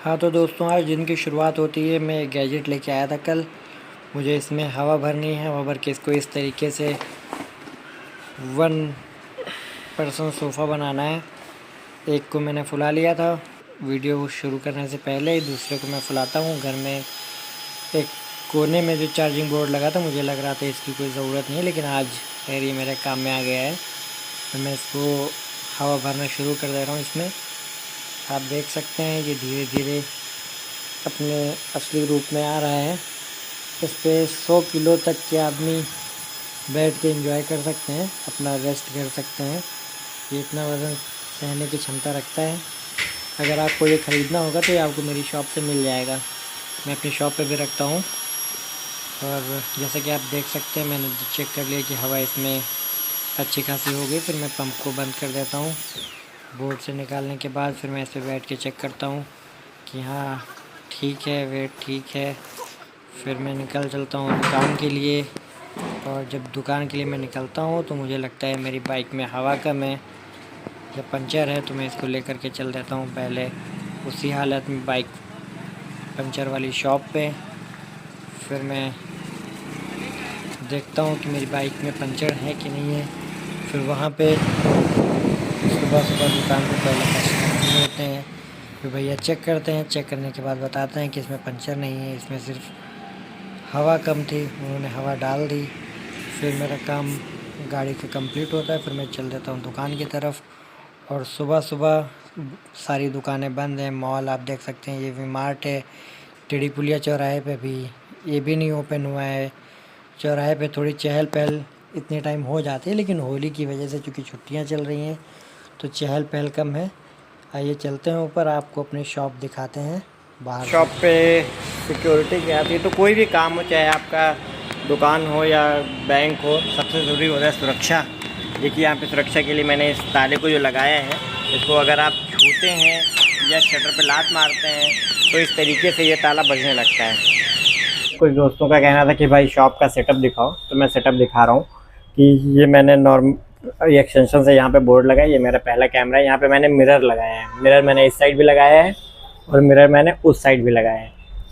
हाँ तो दोस्तों, आज दिन की शुरुआत होती है। मैं एक गैजेट लेके आया था कल। मुझे इसमें हवा भरनी है। हवा भर के इसको इस तरीके से 1 पर्सन सोफ़ा बनाना है। एक को मैंने फुला लिया था वीडियो शुरू करने से पहले ही। दूसरे को मैं फुलाता हूँ। घर में एक कोने में जो चार्जिंग बोर्ड लगा था, मुझे लग रहा था इसकी कोई ज़रूरत नहीं है, लेकिन आज खैर ये मेरे काम में आ गया है। तो मैं इसको हवा भरना शुरू कर दे रहा हूँ। इसमें आप देख सकते हैं ये धीरे धीरे अपने असली रूप में आ रहा है। इस पे 100 किलो तक के आदमी बैठ के एंजॉय कर सकते हैं, अपना रेस्ट कर सकते हैं। ये इतना वज़न सहने की क्षमता रखता है। अगर आपको ये ख़रीदना होगा तो ये आपको मेरी शॉप से मिल जाएगा। मैं अपनी शॉप पे भी रखता हूँ। और जैसे कि आप देख सकते हैं, मैंने चेक कर लिया कि हवा इसमें अच्छी खासी हो गई। फिर मैं पंप को बंद कर देता हूँ। बोर्ड से निकालने के बाद फिर मैं इस पर बैठ के चेक करता हूँ कि हाँ ठीक है, वेट ठीक है। फिर मैं निकल चलता हूँ दुकान के लिए। और जब दुकान के लिए मैं निकलता हूँ तो मुझे लगता है मेरी बाइक में हवा कम है या पंचर है, तो मैं इसको लेकर के चल देता हूँ पहले उसी हालत में बाइक पंचर वाली शॉप पे। फिर मैं देखता हूँ कि मेरी बाइक में पंचर है कि नहीं है। फिर वहाँ पे सुबह सुबह दुकान पे पहले कस्टमर होते हैं। फिर भैया चेक करते हैं। चेक करने के बाद बताते हैं कि इसमें पंचर नहीं है, इसमें सिर्फ हवा कम थी, उन्होंने हवा डाल दी। फिर मेरा काम गाड़ी का कंप्लीट होता है। फिर मैं चल देता हूँ दुकान की तरफ। और सुबह सुबह सारी दुकानें बंद हैं। मॉल आप देख सकते हैं, ये वी मार्ट है। टेढ़ी पुलिया चौराहे पे भी ये भी नहीं ओपन हुआ है। चौराहे पे थोड़ी चहल पहल इतने टाइम हो जाती है, लेकिन होली की वजह से चूँकि छुट्टियाँ चल रही हैं तो चहल पहल कम है। आइए चलते हैं ऊपर, आपको अपनी शॉप दिखाते हैं बाहर। शॉप पे सिक्योरिटी क्या आती है, तो कोई भी काम हो, चाहे आपका दुकान हो या बैंक हो, सबसे ज़रूरी होता है सुरक्षा। देखिए यहाँ पे सुरक्षा के लिए मैंने इस ताले को जो लगाया है, इसको अगर आप छूते हैं या शटर पे लात मारते हैं तो इस तरीके से ये ताला बजने लगता है। कुछ दोस्तों का कहना था कि भाई शॉप का सेटअप दिखाओ, तो मैं सेटअप दिखा रहा हूँ कि ये मैंने ये एक्सटेंशन से यहाँ पे बोर्ड लगाया। ये मेरा पहला कैमरा है। यहाँ पे मैंने मिरर लगाया है। मिरर मैंने इस साइड भी लगाया है और मिरर मैंने उस साइड भी लगाया है।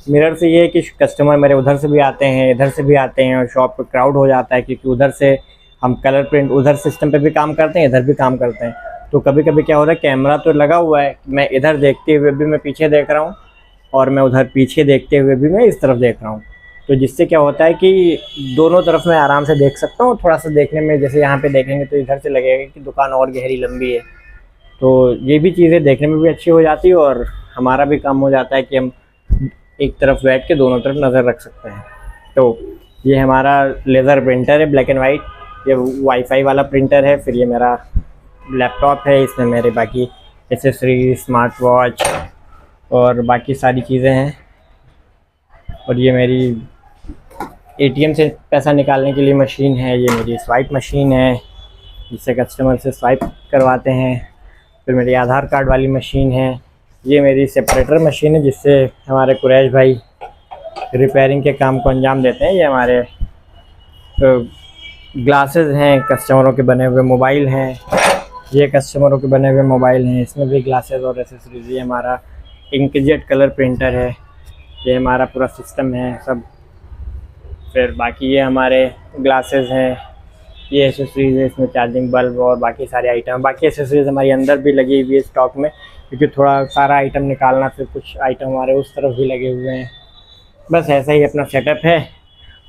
मिरर से ये है कि कस्टमर मेरे उधर से भी आते हैं, इधर से भी आते हैं और शॉप पे क्राउड हो जाता है, क्योंकि उधर से हम कलर प्रिंट उधर सिस्टम पे भी काम करते हैं, इधर भी काम करते हैं। तो कभी कभी क्या होता है, कैमरा तो लगा हुआ है, मैं इधर देखते हुए भी मैं पीछे देख रहा हूँ और मैं उधर पीछे देखते हुए भी मैं इस तरफ देख रहा हूँ। तो जिससे क्या होता है कि दोनों तरफ मैं आराम से देख सकता हूँ। थोड़ा सा देखने में, जैसे यहाँ पे देखेंगे तो इधर से लगेगा कि दुकान और गहरी लंबी है। तो ये भी चीज़ें देखने में भी अच्छी हो जाती है और हमारा भी काम हो जाता है कि हम एक तरफ बैठ के दोनों तरफ नज़र रख सकते हैं। तो ये हमारा लेज़र प्रिंटर है, ब्लैक एंड वाइट। ये वाईफाई वाला प्रिंटर है। फिर ये मेरा लैपटॉप है, इसमें मेरे बाकी एसेसरीज, स्मार्ट वॉच और बाकी सारी चीज़ें हैं। और ये मेरी एटीएम से पैसा निकालने के लिए मशीन है। ये मेरी स्वाइप मशीन है, जिससे कस्टमर से स्वाइप करवाते हैं। फिर मेरी आधार कार्ड वाली मशीन है। ये मेरी सेपरेटर मशीन है, जिससे हमारे कुरैश भाई रिपेयरिंग के काम को अंजाम देते हैं। ये हमारे ग्लासेस हैं, कस्टमरों के बने हुए मोबाइल हैं। ये कस्टमरों के बने हुए मोबाइल हैं, इसमें भी ग्लासेस और एसेसरीज। ये हमारा इंकजेट कलर प्रिंटर है। ये हमारा पूरा सिस्टम है सब। फिर बाकी ये हमारे ग्लासेस हैं, ये एसेसरीज है, इसमें चार्जिंग बल्ब और बाकी सारे आइटम। बाकी एसेसरीज हमारी अंदर भी लगी हुई है स्टॉक में, क्योंकि थोड़ा सारा आइटम निकालना, फिर कुछ आइटम हमारे उस तरफ भी लगे हुए हैं। बस ऐसा ही अपना सेटअप है।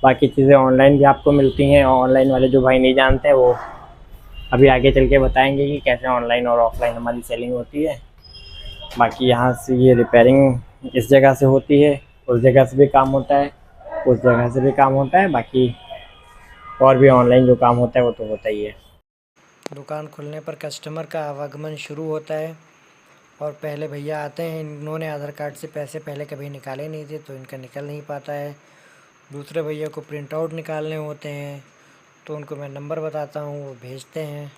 बाकी चीज़ें ऑनलाइन भी आपको मिलती हैं। ऑनलाइन वाले जो भाई नहीं जानते हैं, वो अभी आगे चल के बताएंगे कि कैसे ऑनलाइन और ऑफलाइन हमारी सेलिंग होती है। बाकी यहाँ से ये रिपेयरिंग इस जगह से होती है, उस जगह से भी काम होता है, उस जगह से भी काम होता है। बाकी और भी ऑनलाइन जो काम होता है वो तो होता ही है। दुकान खुलने पर कस्टमर का आवागमन शुरू होता है और पहले भैया आते हैं। इन्होंने आधार कार्ड से पैसे पहले कभी निकाले नहीं थे, तो इनका निकल नहीं पाता है। दूसरे भैया को प्रिंट आउट निकालने होते हैं, तो उनको मैं नंबर बताता हूँ, वो भेजते हैं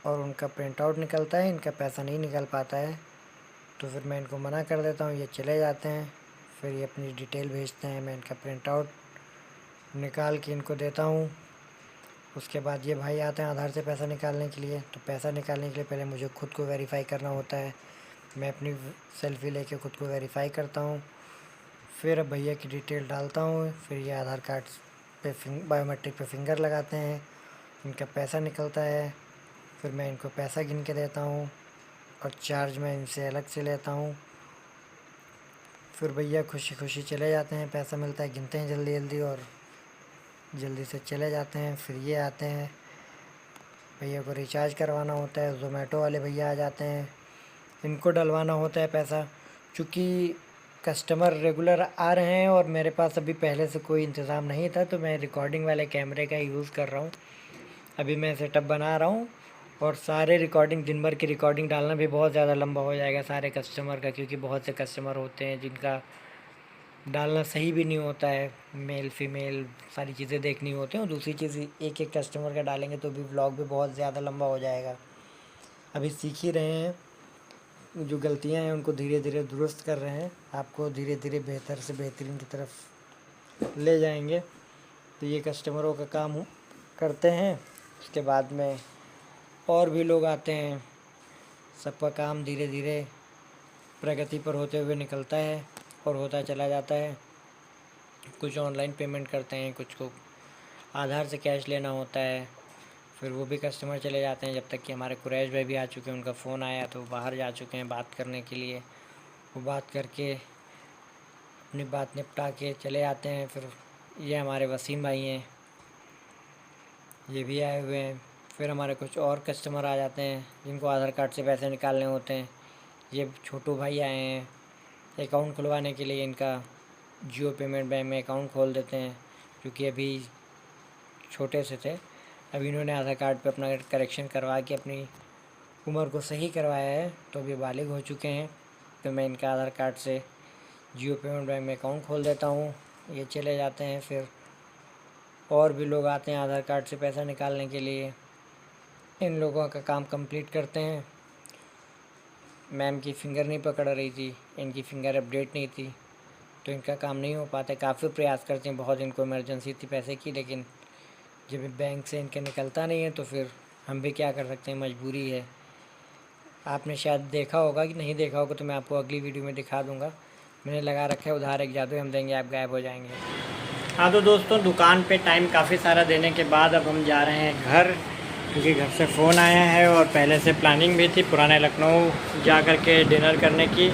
और उनका प्रिंट आउट निकलता है। इनका पैसा नहीं निकल पाता है, तो फिर मैं इनको मना कर देता हूँ, ये चले जाते हैं। फिर ये अपनी डिटेल भेजते हैं, मैं इनका प्रिंट आउट निकाल के इनको देता हूँ। उसके बाद ये भाई आते हैं आधार से पैसा निकालने के लिए। तो पैसा निकालने के लिए पहले मुझे खुद को वेरीफाई करना होता है मैं अपनी सेल्फ़ी लेके खुद को वेरीफाई करता हूँ। फिर अब भैया की डिटेल डालता हूँ, फिर ये आधार कार्ड पे बायोमेट्रिक पे फिंगर लगाते हैं, इनका पैसा निकलता है। फिर मैं इनको पैसा गिन के देता हूँ और चार्ज मैं इनसे अलग से लेता हूँ। फिर भैया खुशी खुशी चले जाते हैं, पैसा मिलता है, गिनते हैं जल्दी जल्दी और जल्दी से चले जाते हैं। फिर ये आते हैं, भैया को रिचार्ज करवाना होता है, ज़ोमैटो वाले भैया आ जाते हैं, इनको डलवाना होता है पैसा। चूँकि कस्टमर रेगुलर आ रहे हैं और मेरे पास अभी पहले से कोई इंतज़ाम नहीं था, तो मैं रिकॉर्डिंग वाले कैमरे का यूज़ कर रहा हूँ। अभी मैं सेटअप बना रहा हूँ और सारे रिकॉर्डिंग, दिन भर की रिकॉर्डिंग डालना भी बहुत ज़्यादा लंबा हो जाएगा सारे कस्टमर का, क्योंकि बहुत से कस्टमर होते हैं जिनका डालना सही भी नहीं होता है, मेल फीमेल सारी चीज़ें देखनी होती हैं। और दूसरी चीज़, एक एक कस्टमर का डालेंगे तो भी व्लॉग भी बहुत ज़्यादा लंबा हो जाएगा। अभी सीख ही रहे हैं, जो गलतियां हैं उनको धीरे धीरे दुरुस्त कर रहे हैं, आपको धीरे धीरे बेहतर से बेहतरीन की तरफ ले जाएंगे। तो ये कस्टमरों का काम करते हैं, उसके बाद में और भी लोग आते हैं, सबका काम धीरे धीरे प्रगति पर होते हुए निकलता है और होता चला जाता है। कुछ ऑनलाइन पेमेंट करते हैं, कुछ को आधार से कैश लेना होता है। फिर वो भी कस्टमर चले जाते हैं, जब तक कि हमारे कुरैश भाई भी आ चुके हैं, उनका फ़ोन आया तो बाहर जा चुके हैं बात करने के लिए। वो बात करके अपनी बात निपटा के चले आते हैं। फिर ये हमारे वसीम भाई हैं, ये भी आए हुए हैं। फिर हमारे कुछ और कस्टमर आ जाते हैं जिनको आधार कार्ड से पैसे निकालने होते हैं। ये छोटू भाई आए हैं अकाउंट खुलवाने के लिए, इनका जियो पेमेंट बैंक में अकाउंट खोल देते हैं, क्योंकि अभी छोटे से थे। अभी इन्होंने आधार कार्ड पे अपना करेक्शन करवा के अपनी उम्र को सही करवाया है, तो अभी बालिग हो चुके हैं। तो मैं इनका आधार कार्ड से जियो पेमेंट बैंक में अकाउंट खोल देता हूँ, ये चले जाते हैं। फिर और भी लोग आते हैं आधार कार्ड से पैसा निकालने के लिए, इन लोगों का काम कंप्लीट करते हैं। मैम की फ़िंगर नहीं पकड़ रही थी, इनकी फ़िंगर अपडेट नहीं थी, तो इनका काम नहीं हो पाता। काफ़ी प्रयास करते हैं, बहुत इनको इमरजेंसी थी पैसे की, लेकिन जब बैंक से इनके निकलता नहीं है तो फिर हम भी क्या कर सकते हैं, मजबूरी है। आपने शायद देखा होगा, कि नहीं देखा होगा तो मैं आपको अगली वीडियो में दिखा दूंगा। मैंने लगा रखा है उधार एक जादू हम देंगे, आप गायब हो जाएंगे। हाँ तो दोस्तों, दुकान पे टाइम काफ़ी सारा देने के बाद अब हम जा रहे हैं घर, क्योंकि घर से फ़ोन आया है और पहले से प्लानिंग भी थी पुराने लखनऊ जा कर के डिनर करने की।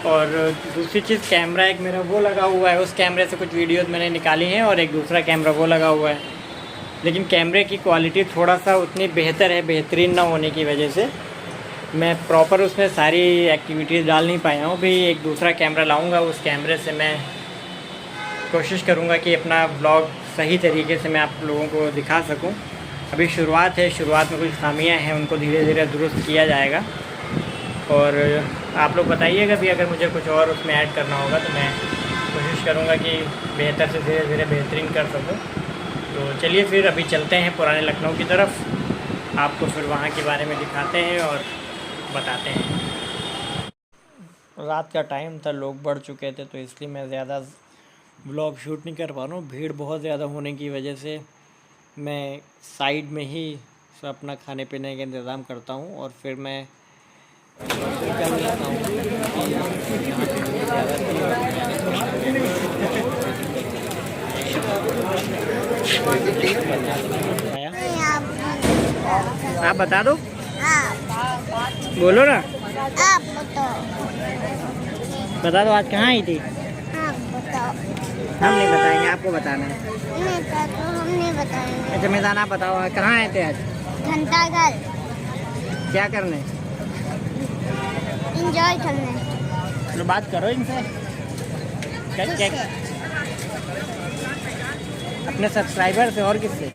और दूसरी चीज़, कैमरा एक मेरा वो लगा हुआ है, उस कैमरे से कुछ वीडियोस मैंने निकाली हैं, और एक दूसरा कैमरा वो लगा हुआ है, लेकिन कैमरे की क्वालिटी थोड़ा सा उतनी बेहतर है, बेहतरीन ना होने की वजह से मैं प्रॉपर उसमें सारी एक्टिविटीज़ डाल नहीं पाया हूँ। भी एक दूसरा कैमरा लाऊंगा, उस कैमरे से मैं कोशिश करूँगा कि अपना ब्लॉग सही तरीके से मैं आप लोगों को दिखा सकूँ। अभी शुरुआत है, शुरुआत में कुछ खामियाँ हैं, उनको धीरे धीरे दुरुस्त किया जाएगा। और आप लोग बताइएगा भी, अगर मुझे कुछ और उसमें ऐड करना होगा तो मैं कोशिश करूँगा कि बेहतर से धीरे धीरे बेहतरीन कर सकूँ। तो चलिए फिर अभी चलते हैं पुराने लखनऊ की तरफ, आपको फिर वहाँ के बारे में दिखाते हैं और बताते हैं। रात का टाइम था, लोग बढ़ चुके थे, तो इसलिए मैं ज़्यादा व्लॉग शूट नहीं कर पा रहा हूँ। भीड़ बहुत ज़्यादा होने की वजह से मैं साइड में ही सब अपना खाने पीने का इंतज़ाम करता हूँ और फिर मैं निकल जाता हूँ। आप बता दो, बोलो ना, आप बताओ। बता दो आज कहाँ आई थी। आप बताओ। हम नहीं बताएंगे, आपको बताना है। नहीं तो हम नहीं बताएंगे। अच्छा मैदान, आप बताओ कहाँ आए थे आज। घंटाघर क्या करने। एंजॉय करने। तो बात करो इनसे। क्या अपने सब्सक्राइबर से और किससे।